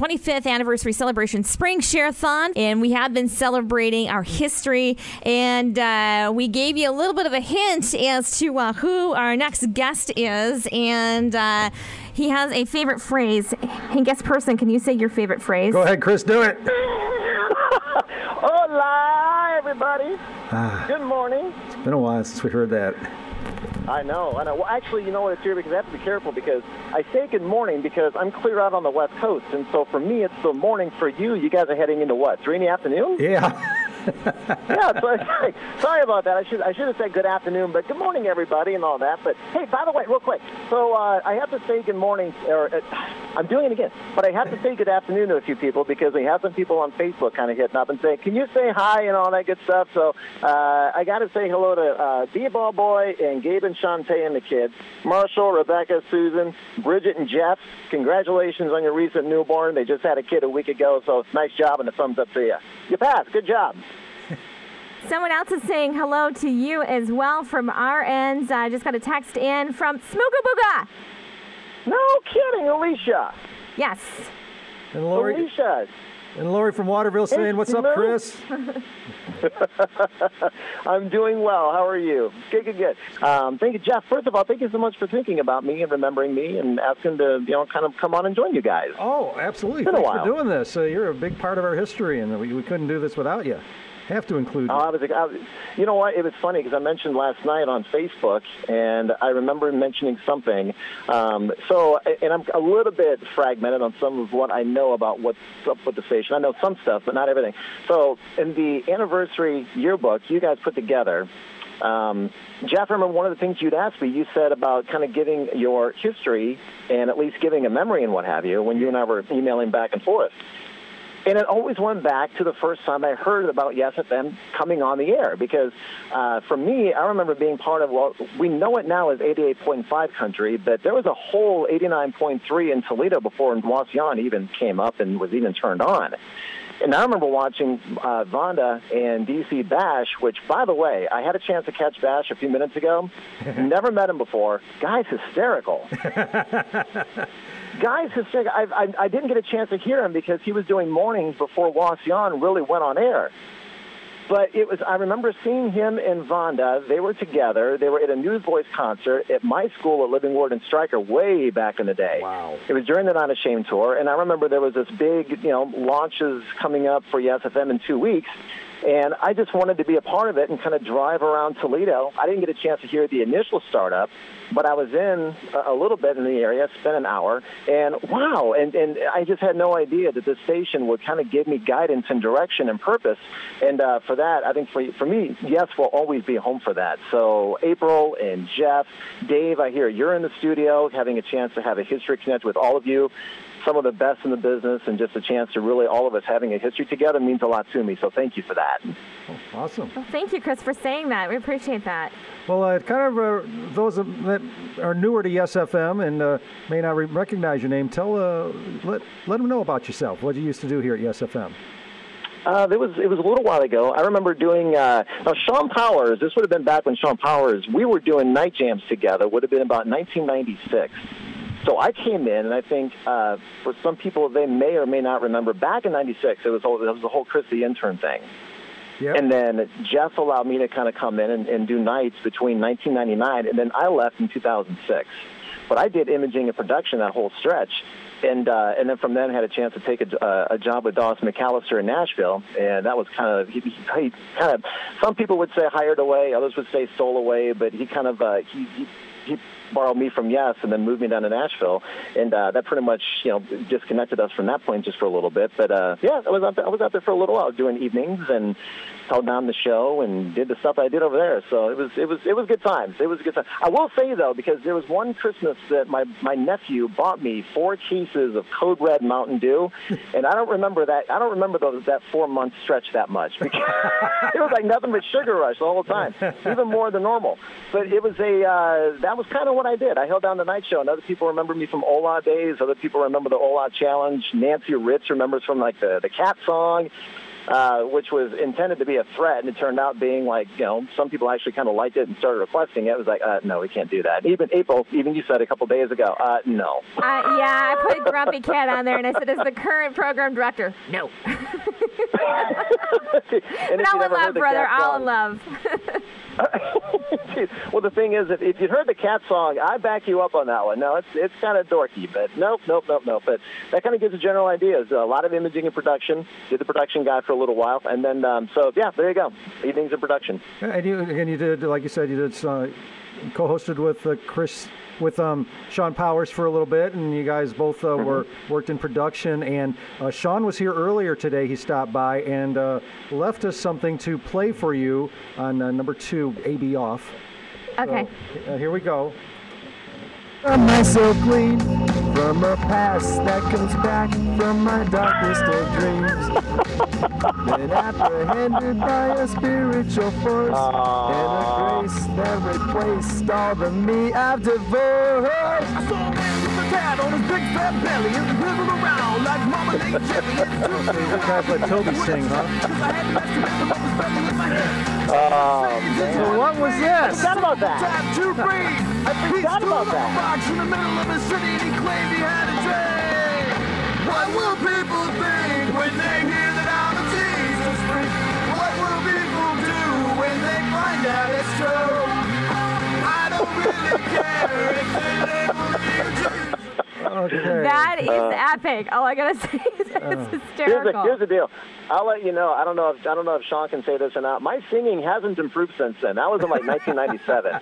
25th anniversary celebration spring Sharathon, and we have been celebrating our history, and we gave you a little bit of a hint as to who our next guest is, and he has a favorite phrase. Hey, guest person, can you say your favorite phrase? Go ahead, Chris, do it. Hola, everybody. Good morning. It's been a while since we heard that. I know. Well, actually, you know what, it's here because I have to be careful because I say good morning because I'm clear out on the West Coast, and so for me, it's the morning. For you, you guys are heading into what, 3 in the afternoon? Yeah. Yeah, so sorry about that. I should have said good afternoon, but good morning, everybody, and all that. But hey, by the way, real quick, so I have to say good morning, or I'm doing it again, but I have to say good afternoon to a few people because we have some people on Facebook kind of hitting up and saying, can you say hi and all that good stuff? So I got to say hello to D-Ball Boy and Gabe and Shantae and the kids, Marshall, Rebecca, Susan, Bridget, and Jeff. Congratulations on your recent newborn. They just had a kid a week ago, so nice job and a thumbs up to you. You passed. Good job. Someone else is saying hello to you as well from our ends. I just got a text in from Smooga Booga. No kidding, Alicia. Yes. And Lori, Alicia. And Lori from Waterville saying, what's up, Chris? I'm doing well. How are you? Good. Thank you, Jeff. First of all, thank you so much for thinking about me and remembering me and asking to, kind of come on and join you guys. Oh, absolutely. It's been a Thanks while. for doing this. You're a big part of our history, and we couldn't do this without you. Have to include you. You know what? It was funny because I mentioned last night on Facebook, and I remember mentioning something. And I'm a little bit fragmented on some of what I know about what's up with the station. I know some stuff, but not everything. So in the anniversary yearbook you guys put together, Jeff, I remember one of the things you'd asked me, you said about kind of giving your history and at least giving a memory and what have you when you and I were emailing back and forth. And it always went back to the first time I heard about Yes FM coming on the air because for me, I remember being part of, well, we know it now as 88.5 country, but there was a whole 89.3 in Toledo before Wasion even came up and was even turned on. And I remember watching Vonda and DC Bash, which, by the way, I had a chance to catch Bash a few minutes ago. Never met him before. Guy's hysterical. Guy's hysterical. I didn't get a chance to hear him because he was doing mornings before Wasion really went on air. But I remember seeing him and Vonda. They were together. They were at a Newsboys concert at my school at Living Word and Stryker way back in the day. Wow. It was during the Not Ashamed tour, and I remember there was this big, launches coming up for Yes FM in 2 weeks. And I just wanted to be a part of it and kind of drive around Toledo. I didn't get a chance to hear the initial startup, but I was in a little bit in the area, spent an hour, and wow, and I just had no idea that this station would kind of give me guidance and direction and purpose. And for that, I think for me, Yes will always be home for that. So April and Jeff, Dave, I hear you're in the studio, having a chance to have a history connect with all of you. Some of the best in the business, and just a chance to really all of us having a history together means a lot to me. So thank you for that. Oh, awesome. Well, thank you, Chris, for saying that. We appreciate that. Well, those that are newer to Yes FM and may not recognize your name, let them know about yourself. What you used to do here at Yes FM. It was a little while ago. I remember doing Sean Powers. This would have been back when Sean Powers. We were doing night jams together. Would have been about 1996. So I came in, and I think for some people, they may or may not remember, back in 96, it was the whole Chris the Intern thing. Yep. And then Jeff allowed me to kind of come in and do nights between 1999, and then I left in 2006. But I did imaging and production that whole stretch. And then from then had a chance to take a job with Dawson McAllister in Nashville, and that was kind of he kind of, some people would say hired away, others would say stole away, but he kind of he borrowed me from Yes and then moved me down to Nashville, and that pretty much disconnected us from that point just for a little bit. But yeah, I was out there for a little while doing evenings and held down the show and did the stuff I did over there. So it was good times. It was a good time. I will say though, because there was one Christmas that my nephew bought me 4 cases of Code Red Mountain Dew, and I don't remember that. I don't remember that 4-month stretch that much because it was like nothing but Sugar Rush the whole time, even more than normal. But it was that was kind of what I did. I held down the night show, and other people remember me from Ola days. Other people remember the Ola Challenge. Nancy Ritz remembers from like the Cat song. which was intended to be a threat, and it turned out being like, some people actually kind of liked it and started requesting it. It was like, no, we can't do that. Even April, even you said a couple days ago, no. Yeah, I put Grumpy Cat on there, and I said, as the current program director, no. But all in love, brother, all in love. Well, the thing is, if you'd heard the Cat song, I back you up on that one. No, it's kind of dorky, but nope. But that kind of gives a general idea. It's a lot of imaging and production. Did the production guy for a little while, and then there you go. Evenings in production. And you did, like you said, you did co-hosted with Chris. With Sean Powers for a little bit, and you guys both worked in production. And Sean was here earlier today. He stopped by and left us something to play for you on number 2, AB Off. Okay. So, here we go. I'm myself clean from a past that comes back from my darkest of dreams. Been apprehended by a spiritual force and a grace that replaced all the me I've divorced. I saw a man with a cat on his big fat belly and wiggled around like Mama named Jimmy. You guys let Toby sing, huh? So what was this? I forgot about that. I forgot about that. In the middle of a city and he claimed he had a dream. What will people think when they hear that I'm a Jesus freak? What will people do when they find out it's true? I don't really care if they label me Jesus. Okay. That is epic. All I gotta say is it's hysterical. Here's the deal. I'll let you know. I don't know if Sean can say this or not. My singing hasn't improved since then. That was in like 1997.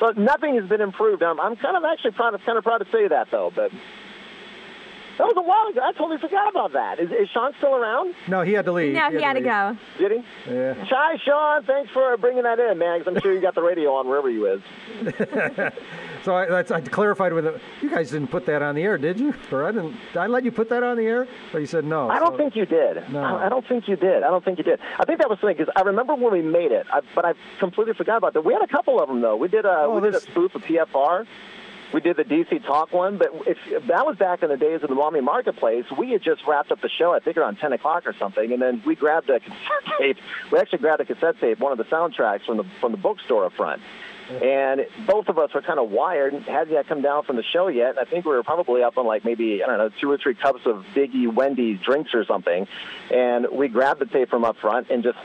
So nothing has been improved. I'm kind of actually proud to say that though. But that was a while ago. I totally forgot about that. Is Sean still around? No, he had to leave. No, he had to go. Did he? Yeah. Hi, Sean. Thanks for bringing that in, man, because I'm sure you got the radio on wherever you is. So I clarified with him. You guys didn't put that on the air, did you? Or did I let you put that on the air? Or you said no? I don't think you did. No. I don't think you did. I think that was something, because I remember when we made it, but I completely forgot about that. We had a couple of them, though. We did a spoof of PFR. We did the DC Talk one, but that was back in the days of the Maumee Marketplace. We had just wrapped up the show, I think around 10 o'clock or something, and then we grabbed a cassette tape. We actually grabbed a cassette tape, one of the soundtracks from the bookstore up front. And both of us were kind of wired, hadn't yet come down from the show yet. I think we were probably up on like maybe, 2 or 3 cups of Biggie Wendy's drinks or something. And we grabbed the tape from up front and just,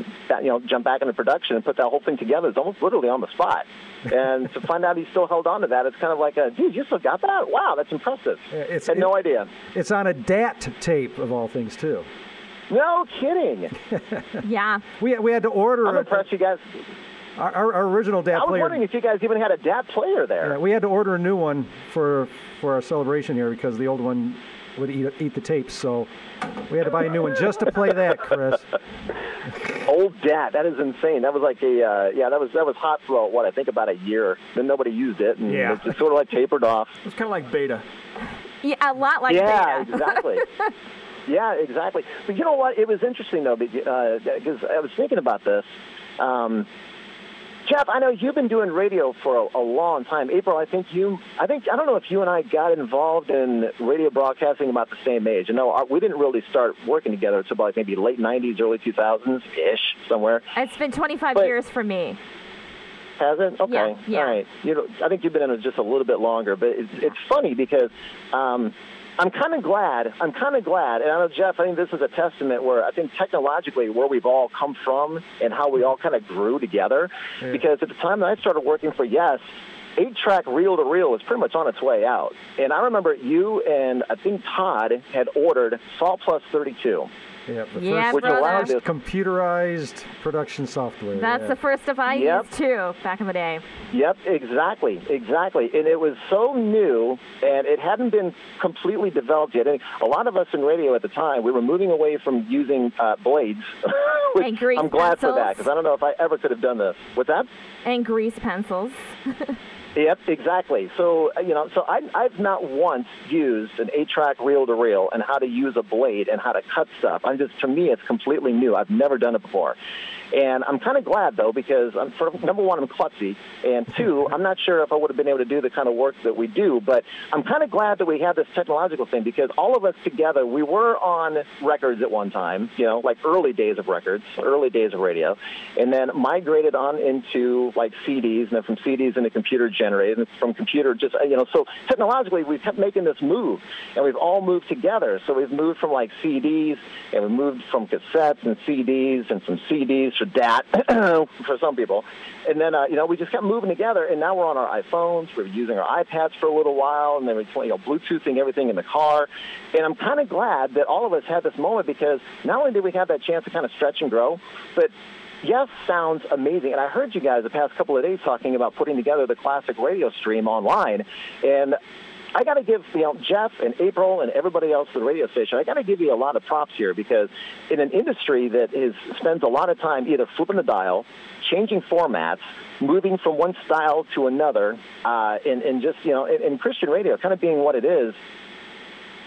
jumped back into production and put that whole thing together. It's almost literally on the spot. And to find out he still held on to that, it's kind of like, dude, you still got that? Wow, that's impressive. Had no idea. It's on a DAT tape, of all things, too. No kidding. Yeah. We had to order. I'm impressed you guys. Our original DAT player. I was wondering if you guys even had a DAT player there. Yeah, we had to order a new one for our celebration here because the old one would eat the tapes. So we had to buy a new one just to play that, Chris. Old DAT, that is insane. That was like that was hot for I think about a year. Then nobody used it, and it just sort of like tapered off. It was kind of like Beta. Yeah, a lot like Beta. Yeah, exactly. Yeah, exactly. But you know what? It was interesting though because I was thinking about this. Jeff, I know you've been doing radio for a long time. April, I don't know if you and I got involved in radio broadcasting about the same age. We didn't really start working together until about maybe late 90s, early 2000s-ish, somewhere. It's been 25 years for me. Has it? Okay. Yeah. All right. I think you've been in it just a little bit longer, but it's funny because I'm kind of glad, and I know, Jeff, I think this is a testament where I think technologically where we've all come from and how we all kind of grew together, because at the time that I started working for Yes, 8-track reel-to-reel was pretty much on its way out. And I remember you and I think Todd had ordered Salt Plus 32. Yeah, the first computerized production software. That's the first stuff I used, too, back in the day. Yep, exactly. And it was so new, and it hadn't been completely developed yet. And a lot of us in radio at the time, we were moving away from using blades, which and grease I'm glad pencils. for that, because I don't know if I ever could have done this. What's that? And grease pencils. Yep, exactly. So, I've not once used an 8-track reel-to-reel and how to use a blade and how to cut stuff. To me, it's completely new. I've never done it before. And I'm kind of glad, though, because number one, I'm klutzy, and two, I'm not sure if I would have been able to do the kind of work that we do, but I'm kind of glad that we have this technological thing, because all of us together, we were on records at one time, like early days of records, early days of radio, and then migrated on into, like, CDs, and then from CDs into computer-generated, and from computer so technologically, we've kept making this move, and we've all moved together. So we've moved from, like, CDs, and we moved from cassettes and CDs, and from CDs to DAT for some people. And then, we just kept moving together, and now we're on our iPhones. We're using our iPads for a little while, and then we're Bluetoothing everything in the car. And I'm kind of glad that all of us had this moment, because not only did we have that chance to kind of stretch and grow, but Yes sounds amazing. And I heard you guys the past couple of days talking about putting together the classic radio stream online. And I got to give Jeff and April and everybody else at the radio station, I got to give you a lot of props here, because in an industry that spends a lot of time either flipping the dial, changing formats, moving from one style to another, and just, in Christian radio kind of being what it is,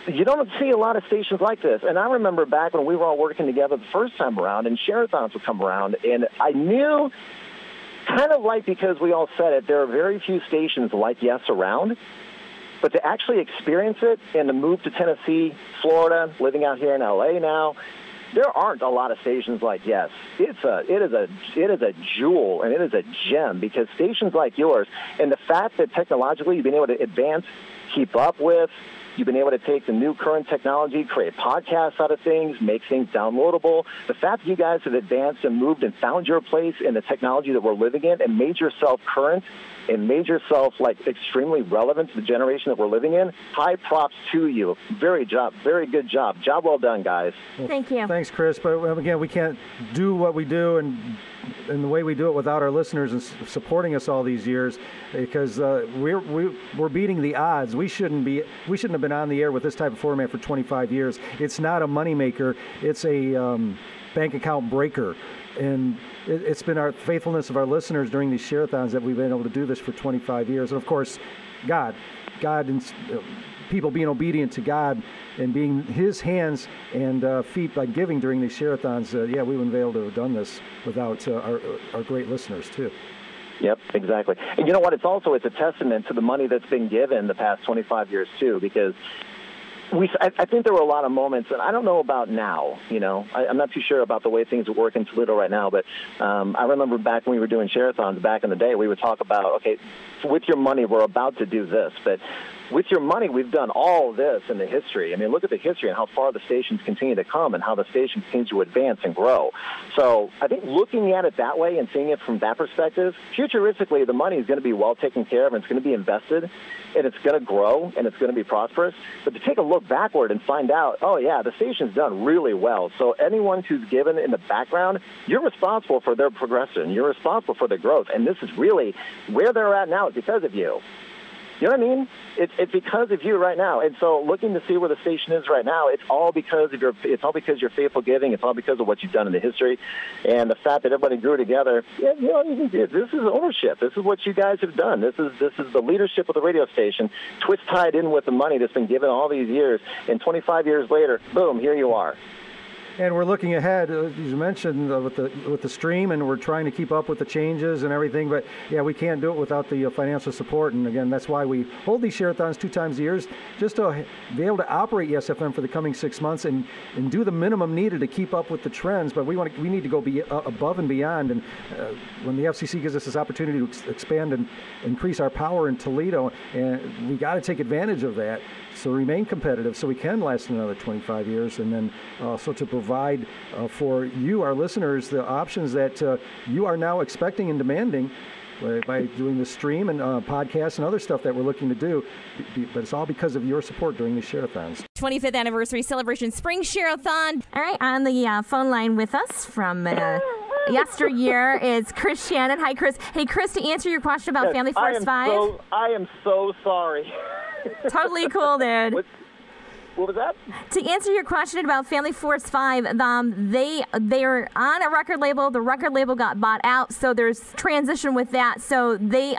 you don't see a lot of stations like this. And I remember back when we were all working together the first time around, and Sharathons would come around, and I knew, kind of like, because we all said it, there are very few stations like Yes around. But to actually experience it and to move to Tennessee, Florida, living out here in L.A. now, there aren't a lot of stations like Yes. It is a jewel, and it is a gem, because stations like yours, and the fact that technologically you've been able to advance, keep up with, you've been able to take the new current technology, create podcasts out of things, make things downloadable. The fact that you guys have advanced and moved and found your place in the technology that we're living in and made yourself current and made yourself, extremely relevant to the generation that we're living in, high props to you. Very good job. Job well done, guys. Well, thank you. Thanks, Chris. But, again, we can't do what we do and the way we do it without our listeners and supporting us all these years, because we're beating the odds. We shouldn't have been on the air with this type of format for 25 years. It's not a moneymaker. It's a bank account breaker. And it's been our faithfulness of our listeners during these Sharathons that we've been able to do this for 25 years. And, of course, God and people being obedient to God and being His hands and feet by giving during these Sharathons. We wouldn't be able to have done this without our great listeners, too. Yep, exactly. And you know what? It's a testament to the money that's been given the past 25 years, too, because I think there were a lot of moments, and I don't know about now, I'm not too sure about the way things work in Toledo right now, but I remember back when we were doing Sharathons back in the day, we would talk about, okay, with your money, we're about to do this, but with your money, we've done all this in the history. I mean, look at the history and how far the stations continue to come and how the stations continue to advance and grow. So I think looking at it that way and seeing it from that perspective, futuristically, the money is going to be well taken care of, and it's going to be invested, and it's going to grow, and it's going to be prosperous. But to take a look backward and find out, oh, yeah, the station's done really well. So anyone who's given in the background, you're responsible for their progression. You're responsible for their growth. And this is really where they're at now is because of you. You know what I mean? It's because of you right now. And so looking to see where the station is right now, it's all because of your faithful giving. It's all because of what you've done in the history. And the fact that everybody grew together, this is ownership. This is what you guys have done. This is the leadership of the radio station, tied in with the money that's been given all these years. And 25 years later, boom, here you are. And we're looking ahead, as you mentioned, with the stream, and we're trying to keep up with the changes and everything. But, we can't do it without the financial support. And, again, that's why we hold these Sharathons 2 times a year, just to be able to operate Yes FM for the coming 6 months and do the minimum needed to keep up with the trends. But we need to go above and beyond. And when the FCC gives us this opportunity to expand and increase our power in Toledo, and we got to take advantage of that. So remain competitive so we can last another 25 years, and then also to provide for you, our listeners, the options that you are now expecting and demanding by doing the stream and podcasts and other stuff that we're looking to do. But it's all because of your support during these Sharathons. 25th Anniversary Celebration Spring Sharathon. All right, on the phone line with us from yesteryear is Chris Shannon. Hi, Chris. Hey, Chris, to answer your question about Family Force 5. I am so sorry. Totally cool, dude. What was that? To answer your question about Family Force 5, they're on a record label. The record label got bought out, so there's transition with that. So they're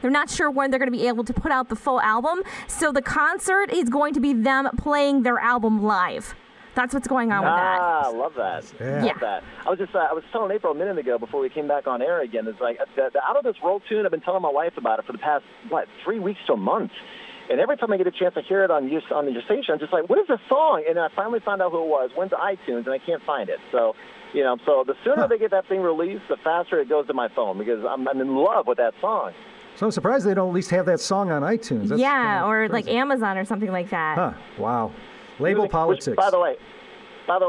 not sure when they're going to be able to put out the full album. So the concert is going to be them playing their album live. That's what's going on with that. I love that. Yeah. Love that. I was telling April a minute ago before we came back on air again. It's like the Out of This World tune. I've been telling my wife about it for the past 3 weeks to a month. And every time I get a chance to hear it on your station, I'm just like, what is this song? And I finally found out who it was. Went to iTunes, and I can't find it. So, so the sooner they get that thing released, the faster it goes to my phone because I'm in love with that song. So I'm surprised they don't at least have that song on iTunes. That's or like Amazon or something like that. Huh. Wow. Label politics. Which, by the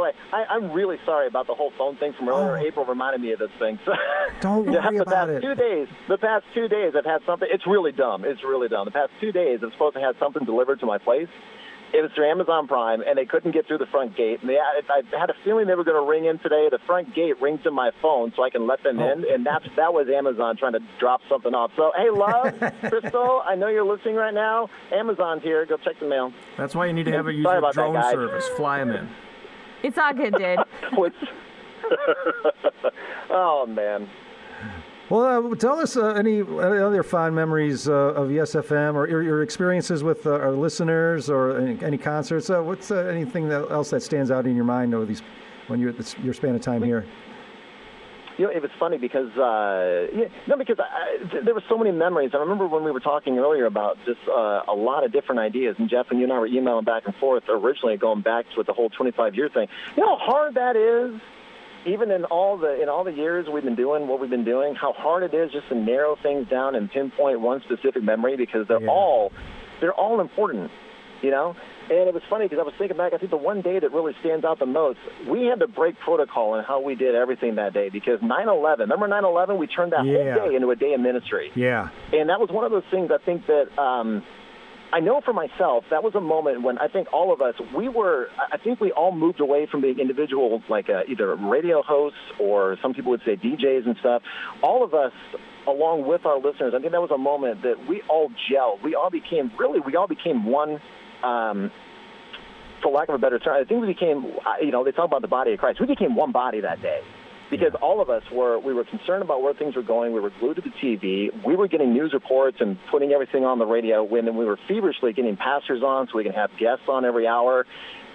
way, I'm really sorry about the whole phone thing from earlier. April reminded me of this thing. So don't worry about it. The past 2 days, I've had something. It's really dumb. The past 2 days, I'm supposed to have something delivered to my place. It was through Amazon Prime, and they couldn't get through the front gate. And I had a feeling they were going to ring in today. The front gate rings in my phone so I can let them in, and that was Amazon trying to drop something off. So, hey, love, Crystal, I know you're listening right now. Amazon's here. Go check the mail. That's why you need to have a user drone service. Fly them in. It's all good, dude. Oh, man. Well, tell us any other fond memories of ESFM or your experiences with our listeners or any concerts. What's anything else that stands out in your mind over when you're at your span of time here? It was funny because there were so many memories. I remember when we were talking earlier about just a lot of different ideas. And Jeff and you and I were emailing back and forth originally, going back to the whole 25-year thing. You know how hard that is. Even in all the years we've been doing what we've been doing, how hard it is just to narrow things down and pinpoint one specific memory because they're all important, And it was funny because I was thinking back, I think the one day that really stands out the most, we had to break protocol in how we did everything that day because 9/11, remember 9/11? We turned that whole day into a day of ministry. Yeah. And that was one of those things I think that I know for myself, that was a moment when I think all of us, I think we all moved away from being individual, like either radio hosts or some people would say DJs and stuff. All of us, along with our listeners, I think that was a moment that we all gelled. We all became one, for lack of a better term. I think we became, they talk about the body of Christ. We became one body that day. Because all of us we were concerned about where things were going. We were glued to the TV. We were getting news reports and putting everything on the radio. When we were feverishly getting pastors on so we can have guests on every hour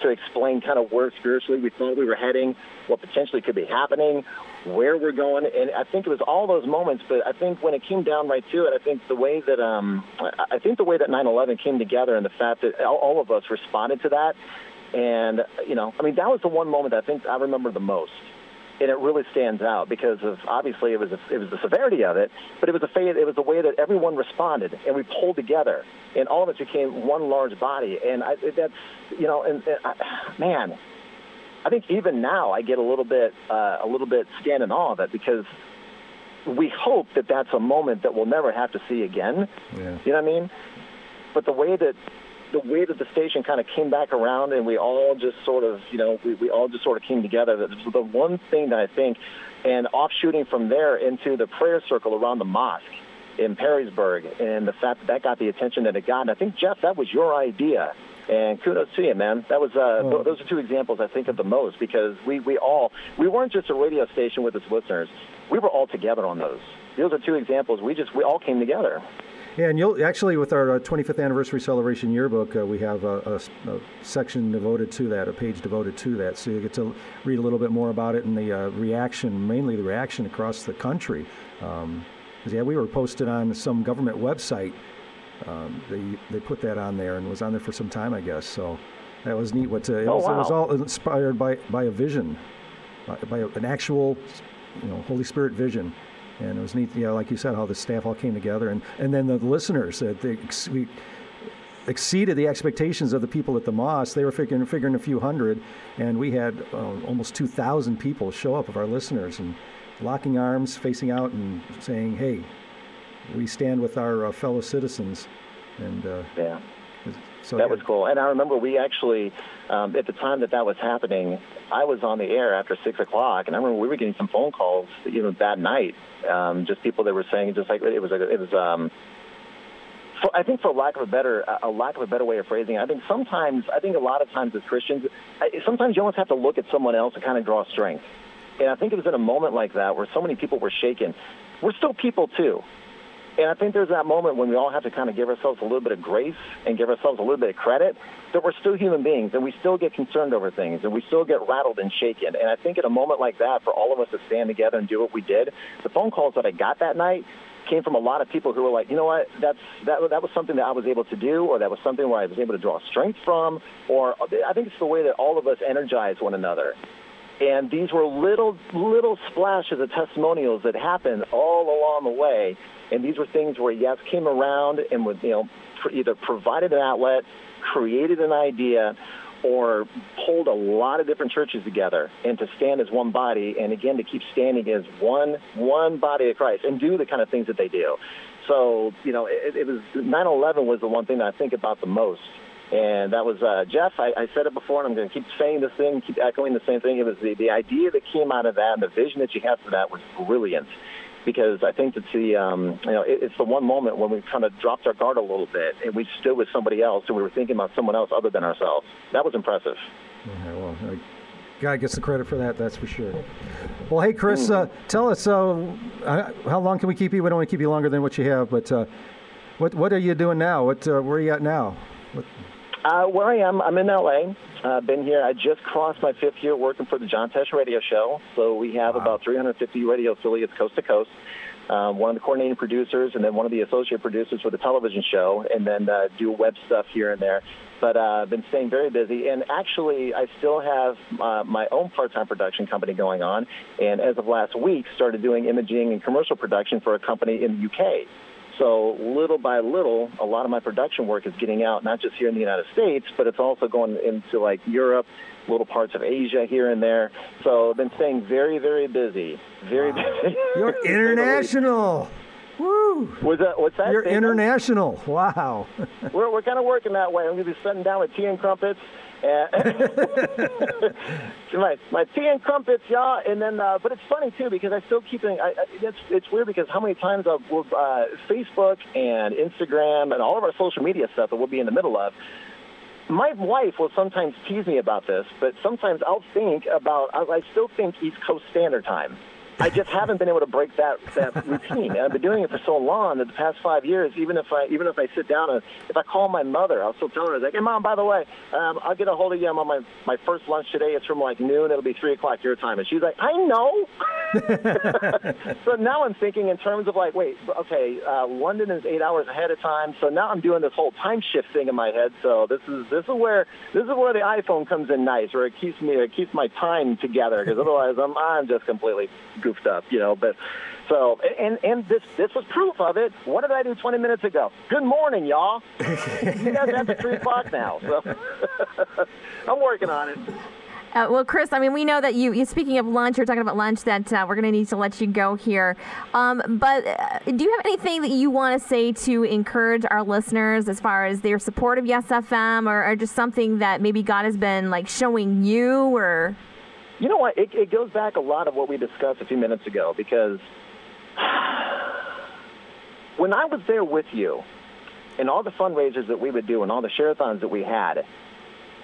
to explain kind of where spiritually we thought we were heading, what potentially could be happening, where we're going. And I think it was all those moments. But I think when it came down right to it, I think the way that 9/11 came together and the fact that all of us responded to that, and that was the one moment that I think I remember the most. And it really stands out because of obviously it was the severity of it, but it was the way that everyone responded and we pulled together and all of us became one large body. And man, I think even now I get a little bit stand in awe of it because we hope that that's a moment that we'll never have to see again. Yeah. You know what I mean? But the way that the station kind of came back around and we all just sort of, we all just sort of came together. The one thing that I think, and offshooting from there into the prayer circle around the mosque in Perrysburg, and the fact that got the attention that it got. And I think, Jeff, that was your idea. And kudos to you, man. That was those are two examples I think of the most because we weren't just a radio station with its listeners. We were all together on those. Those are two examples. We all came together. Yeah, and you'll actually, with our 25th anniversary celebration yearbook, we have a section devoted to that, a page devoted to that. So you get to read a little bit more about it and the reaction, mainly the reaction across the country. We were posted on some government website. They put that on there and it was on there for some time, I guess. So that was neat. It was all inspired by a vision, by an actual, Holy Spirit vision. And it was neat, like you said, how the staff all came together. And then the listeners, we exceeded the expectations of the people at the mosque. They were figuring a few hundred, and we had almost 2,000 people show up of our listeners and locking arms, facing out and saying, hey, we stand with our fellow citizens. And so that was cool. And I remember we actually, at the time that was happening, I was on the air after 6 o'clock, and I remember we were getting some phone calls, that night, just people that were saying, just like it was I think for lack of a better way of phrasing it, I think a lot of times as Christians, sometimes you almost have to look at someone else and kind of draw strength. And I think it was in a moment like that where so many people were shaken. We're still people too. And I think there's that moment when we all have to kind of give ourselves a little bit of grace and give ourselves a little bit of credit that we're still human beings and we still get concerned over things and we still get rattled and shaken. And I think at a moment like that, for all of us to stand together and do what we did, the phone calls that I got that night came from a lot of people who were like, you know what, that was something that I was able to do, or that was something where I was able to draw strength from, or I think it's the way that all of us energize one another. And these were little splashes of testimonials that happened all along the way. And these were things where, yes, came around and would, either provided an outlet, created an idea, or pulled a lot of different churches together and to stand as one body, and again to keep standing as one body of Christ and do the kind of things that they do. So, it was 9/11 was the one thing that I think about the most. And that was, Jeff, I said it before, and I'm going to keep saying this thing, keep echoing the same thing. It was the idea that came out of that and the vision that you have for that was brilliant. Because I think it's it's the one moment when we kind of dropped our guard a little bit and we stood with somebody else and we were thinking about someone else other than ourselves. That was impressive. Okay, well, God gets the credit for that, that's for sure. Well, hey, Chris, tell us, how long can we keep you? We don't want to keep you longer than what you have, but what are you doing now? Where are you at now? Where I am, I'm in L.A. Been here. I just crossed my 5th year working for the John Tesh radio show. So we have about 350 radio affiliates coast to coast. One of the coordinating producers and then one of the associate producers for the television show, and then do web stuff here and there. But I've been staying very busy. And actually, I still have my own part-time production company going on. And as of last week, started doing imaging and commercial production for a company in the UK. So little by little, a lot of my production work is getting out, not just here in the United States, but it's also going into like Europe, little parts of Asia here and there. So I've been staying very, very busy. Very busy. You're international. Woo! What's that? You're international. Wow. We're kind of working that way. I'm going to be sitting down with tea and crumpets. my tea and crumpets, y'all, and then. But it's funny too because I still keep. It's weird because how many times Facebook and Instagram and all of our social media stuff that we'll be in the middle of. My wife will sometimes tease me about this, but sometimes I'll think about. I still think East Coast Standard Time. I just haven't been able to break that routine. And I've been doing it for so long that the past 5 years, even if I sit down and if I call my mother, I'll still tell her, like, hey, Mom, by the way, I'll get a hold of you. I'm on my first lunch today. It's from like noon. It'll be 3 o'clock your time. And she's like, I know. So now I'm thinking in terms of like, wait, okay, London is 8 hours ahead of time. So now I'm doing this whole time shift thing in my head. So this is where the iPhone comes in nice, where it keeps my time together, because otherwise I'm just completely goofed up, but so and this was proof of it. What did I do 20 minutes ago? Good morning, y'all. You guys have to 3 o'clock now, so I'm working on it. Well, Chris, I mean, we know that you speaking of lunch, you're talking about lunch, that we're going to need to let you go here. But do you have anything that you want to say to encourage our listeners as far as their support of Yes FM, or just something that maybe God has been like showing you, or? You know what? It goes back a lot of what we discussed a few minutes ago, because when I was there with you and all the fundraisers that we would do and all the Sharathons that we had,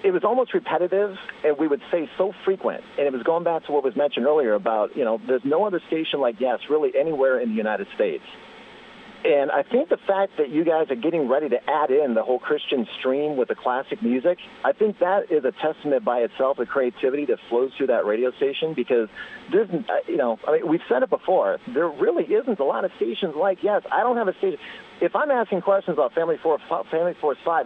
it was almost repetitive, and we would say so frequent. And it was going back to what was mentioned earlier about, there's no other station like Yes really anywhere in the United States. And I think the fact that you guys are getting ready to add in the whole Christian stream with the classic music, I think that is a testament by itself, the creativity that flows through that radio station, because there's, we've said it before, there really isn't a lot of stations like Yes. I don't have a station. If I'm asking questions about Family Force 5,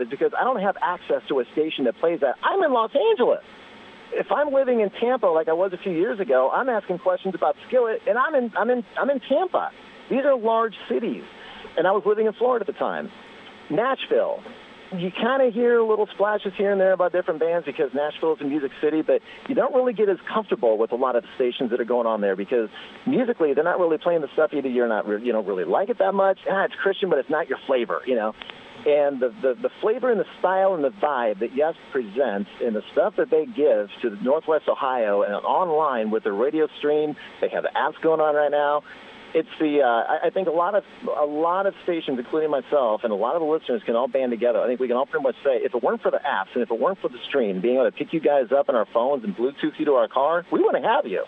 it's because I don't have access to a station that plays that. I'm in Los Angeles. If I'm living in Tampa like I was a few years ago, I'm asking questions about Skillet, and I'm in Tampa. These are large cities. And I was living in Florida at the time. Nashville, you kind of hear little splashes here and there about different bands because Nashville is a music city, but you don't really get as comfortable with a lot of the stations that are going on there, because musically they're not really playing the stuff either you're not really like it that much. It's Christian, but it's not your flavor, And the flavor and the style and the vibe that Yes presents and the stuff that they give to Northwest Ohio and online with the radio stream, they have the apps going on right now. it's the I think a lot of stations, including myself, and a lot of the listeners can all band together. I think we can all pretty much say, if it weren't for the apps and if it weren't for the stream, being able to pick you guys up in our phones and Bluetooth you to our car, we wouldn't have you.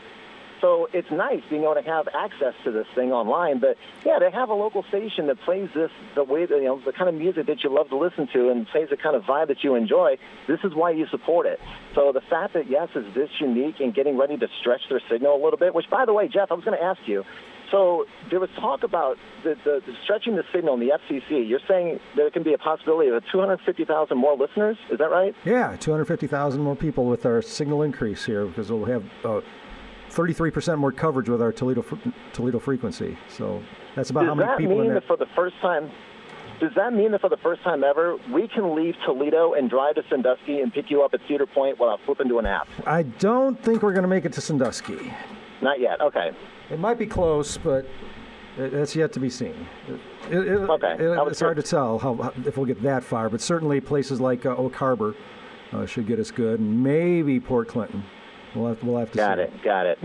So it's nice being able to have access to this thing online. But, yeah, to have a local station that plays this the way that, the kind of music that you love to listen to and plays the kind of vibe that you enjoy, this is why you support it. So the fact that Yes is this unique and getting ready to stretch their signal a little bit, which, by the way, Jeff, I was going to ask you. So there was talk about the stretching the signal in the FCC. You're saying there can be a possibility of 250,000 more listeners? Is that right? Yeah, 250,000 more people with our signal increase here because we'll have 33% more coverage with our Toledo frequency. So that's about how many people in there. Does that mean that for the first time ever, we can leave Toledo and drive to Sandusky and pick you up at Cedar Point without flipping to an app? I don't think we're going to make it to Sandusky. Not yet. It might be close, but that's yet to be seen. Okay. It's hard to tell if we'll get that far, but certainly places like Oak Harbor should get us good, and maybe Port Clinton. We'll have to see. Got it.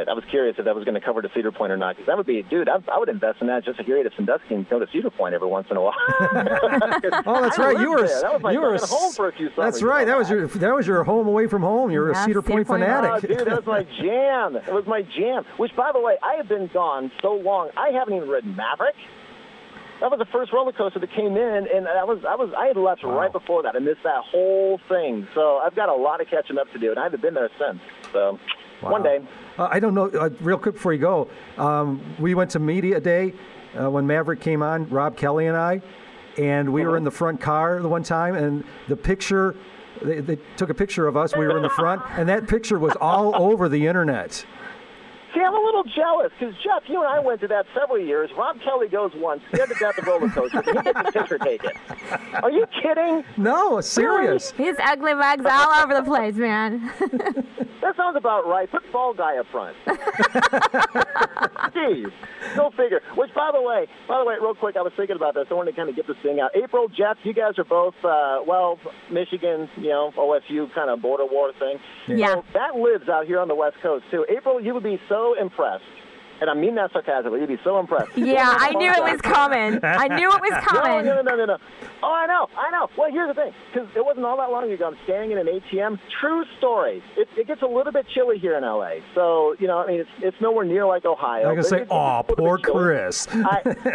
I was curious if that was going to cover to Cedar Point or not, because that would be, dude, I would invest in that just to hear you to Sandusky and go to Cedar Point every once in a while. Oh, that's right. You were home for a few summers. That's right. That was your home away from home. You were a Cedar Point fanatic. Oh, dude, that was my jam. It was my jam. Which, by the way, I have been gone so long, I haven't even ridden Maverick. That was the first roller coaster that came in, and I had left right before that. I missed that whole thing. So I've got a lot of catching up to do, and I haven't been there since. So one day. I don't know. Real quick before you go, we went to Media Day when Maverick came on, Rob Kelly and I, and we were in the front car the one time, and the picture, they took a picture of us. We were in the front, and that picture was all over the internet. See, I'm a little jealous because, Jeff, you and I went to that several years. Rob Kelly goes once, scared to death of roller coasters, and he gets his picture taken. Are you kidding? No, serious. His ugly mug's all over the place, man. That sounds about right. Put Fall Guy up front. Jeez, go figure. Which, by the way, real quick, I was thinking about this. I wanted to kind of get this thing out. April, Jeff, you guys are both, Michigan, OSU kind of border war thing. Yeah. So that lives out here on the West Coast, too. April, you would be so impressed. And I mean that sarcastically. You'd be so impressed. Yeah, I knew it was coming. No. Oh, I know. Well, here's the thing. Because it wasn't all that long ago. I'm standing in an ATM. True story. It gets a little bit chilly here in L.A. So, it's nowhere near like Ohio. I'm going to say, poor Chris.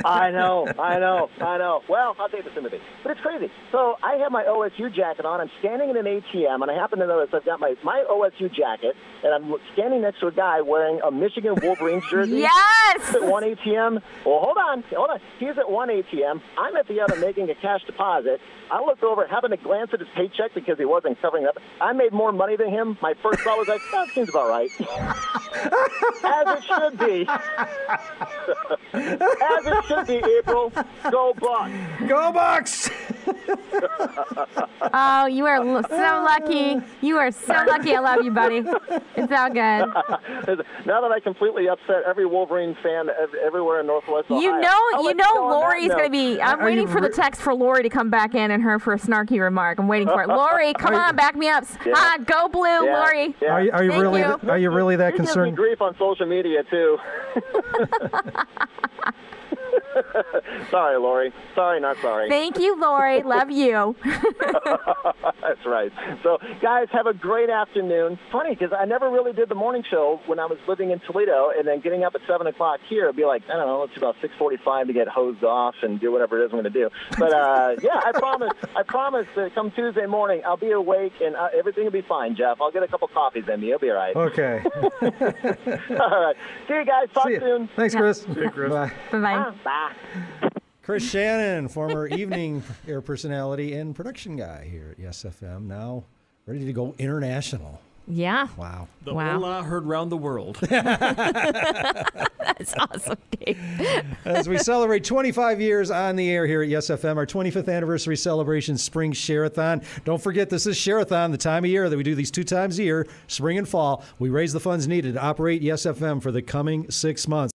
I know. Well, I'll take the sympathy. But it's crazy. So I have my OSU jacket on. I'm standing in an ATM, and I happen to notice I've got my OSU jacket, and I'm standing next to a guy wearing a Michigan Wolverines jersey. Yes! At one ATM. Well, hold on. He's at one ATM. I'm at the other making a cash deposit. I looked over, happened to glance at his paycheck because he wasn't covering up. I made more money than him. My first thought was like, that seems about right. As it should be. As it should be, April. Go Bucks. Go Bucks! Oh, you are so lucky. You are so lucky. I love you, buddy. It's all good. Now that I completely upset every Wolverine fan everywhere in Northwest Ohio. You know Lori's going to be... I'm waiting for the text for Lori to come back in and her for a snarky remark. I'm waiting for it. Lori, come on, back me up. Yeah. Go blue, Lori. Yeah. Are you really that concerned? You give me grief on social media, too. Sorry, Lori. Sorry, not sorry. Thank you, Lori. Love you. That's right. So, guys, have a great afternoon. Funny, because I never really did the morning show when I was living in Toledo, and then getting up at 7 o'clock here, it'd be like, I don't know, it's about 6:45 to get hosed off and do whatever it is I'm going to do. But, yeah, I promise that come Tuesday morning, I'll be awake, and everything will be fine, Jeff. I'll get a couple coffees in me. You'll be all right. Okay. All right. See you guys. Talk soon. Thanks, Chris. See you, Chris. Bye. Bye-bye. Bye. Chris Shannon, former evening air personality and production guy here at Yes FM, now ready to go international. Yeah. Wow. The hola heard round the world. That's awesome, Dave. As we celebrate 25 years on the air here at Yes FM, our 25th anniversary celebration, Spring Sharathon. Don't forget, this is Sharathon, the time of year that we do these 2 times a year, spring and fall. We raise the funds needed to operate Yes FM for the coming 6 months.